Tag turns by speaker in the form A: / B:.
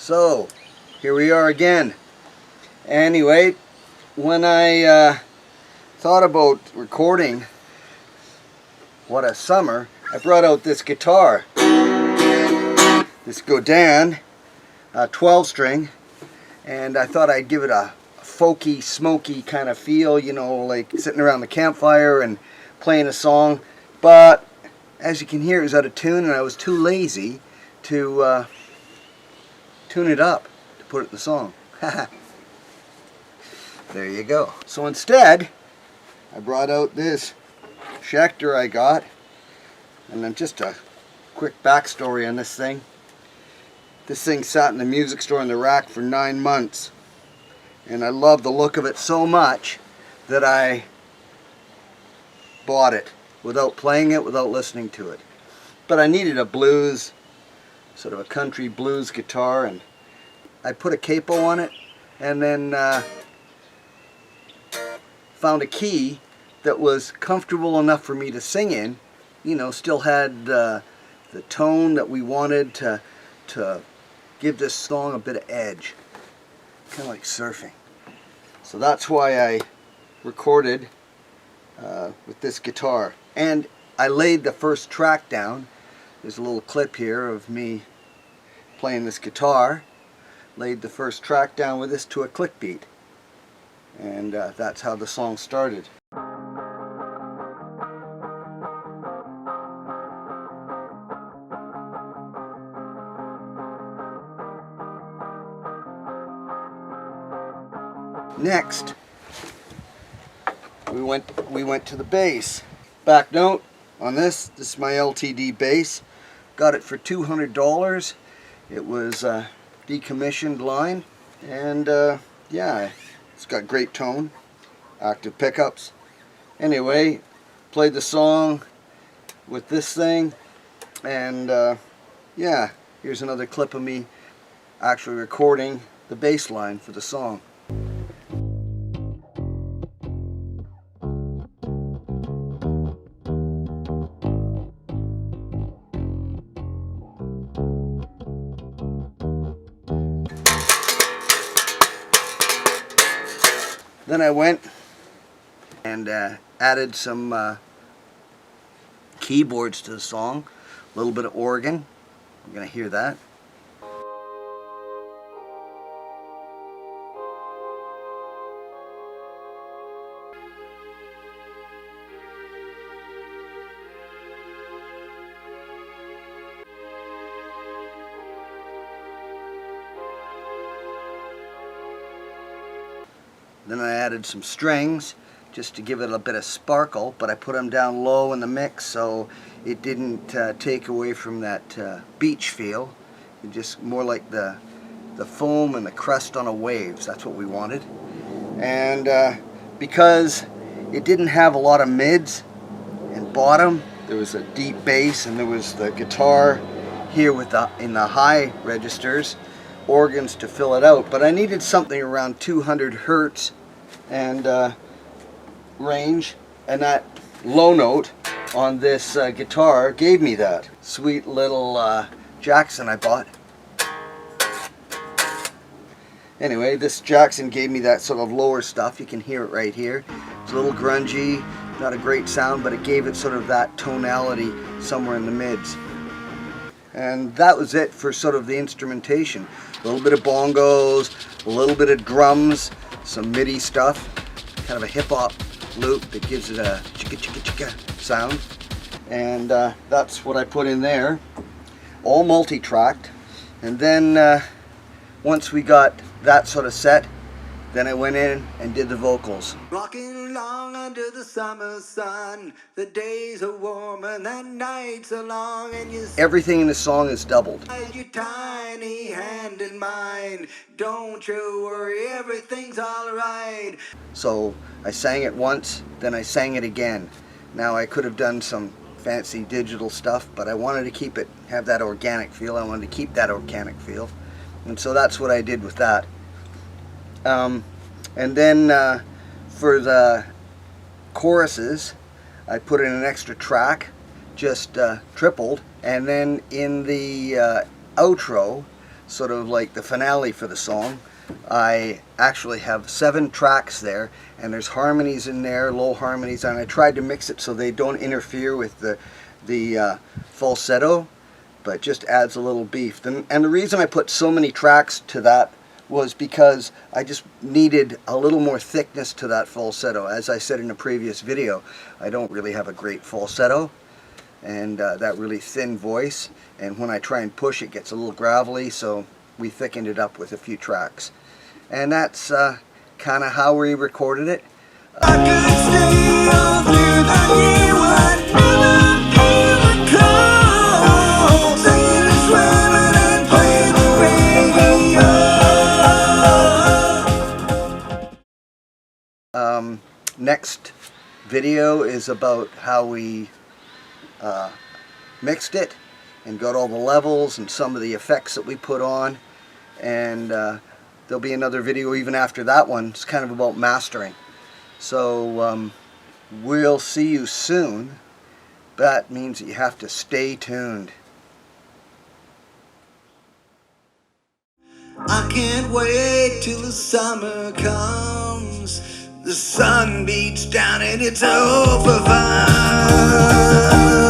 A: So, here we are again. Anyway, when I thought about recording What a Summer, I brought out this guitar. This Godin 12-string, and I thought I'd give it a folky, smoky kind of feel, you know, like sitting around the campfire and playing a song. But as you can hear, it was out of tune, and I was too lazy to tune it up to put it in the song. There you go. So instead, I brought out this Schecter I got, and then just a quick backstory on this thing. This thing sat in the music store in the rack for 9 months, and I loved the look of it so much that I bought it without playing it, without listening to it. But I needed a blues, sort of a country blues guitar, and I put a capo on it, and then found a key that was comfortable enough for me to sing in, you know, still had the tone that we wanted to give this song a bit of edge, kind of like surfing. So that's why I recorded with this guitar. And I laid the first track down. There's a little clip here of me playing this guitar. Laid the first track down with this to a click beat. And that's how the song started. Next, we went to the bass. Back note on this is my LTD bass. Got it for $200. It was a decommissioned line, and yeah, it's got great tone, active pickups. Anyway, played the song with this thing, and yeah, here's another clip of me actually recording the bass line for the song. Then I went and added some keyboards to the song, a little bit of organ. You're going to hear that. Then I added some strings just to give it a bit of sparkle, but I put them down low in the mix so it didn't take away from that beach feel. It just more like the foam and the crest on a wave. So that's what we wanted. And because it didn't have a lot of mids and bottom, there was a deep bass, and there was the guitar here with in the high registers, organs to fill it out, but I needed something around 200 hertz and range, and that low note on this guitar gave me that. Sweet little Jackson I bought. Anyway, this Jackson gave me that sort of lower stuff. You can hear it right here. It's a little grungy, not a great sound, but it gave it sort of that tonality somewhere in the mids. And that was it for sort of the instrumentation. A little bit of bongos, a little bit of drums, some MIDI stuff, kind of a hip-hop loop that gives it a chicka chicka chicka sound. And that's what I put in there, all multi-tracked. And then once we got that sort of set, then I went in and did the vocals.
B: Walking along under the summer sun, the days are warm and the nights are long, and you
A: everything in the song is doubled.
B: Your tiny hand in mine, don't you worry, everything's alright.
A: So I sang it once, then I sang it again. Now I could have done some fancy digital stuff, but I wanted to keep it, have that organic feel. I wanted to keep that organic feel. And so that's what I did with that. And then for the choruses, I put in an extra track, just tripled, and then in the outro sort of like the finale for the song. I actually have 7 tracks there, and there's harmonies in there, low harmonies, and I tried to mix it so they don't interfere with the falsetto, but just adds a little beef. And the reason I put so many tracks to that was because I just needed a little more thickness to that falsetto. As I said in a previous video, I don't really have a great falsetto, and that really thin voice, and when I try and push it gets a little gravelly, so we thickened it up with a few tracks. And that's kind of how we recorded it.
B: I could stay all through the year, I'd never come, singing and swimming and playing the radio.
A: Next video is about how we mixed it and got all the levels and some of the effects that we put on, and there'll be another video even after that one. It's kind of about mastering. So we'll see you soon. That means that you have to stay tuned.
B: I can't wait till the summer comes. The sun beats down and it's over fun.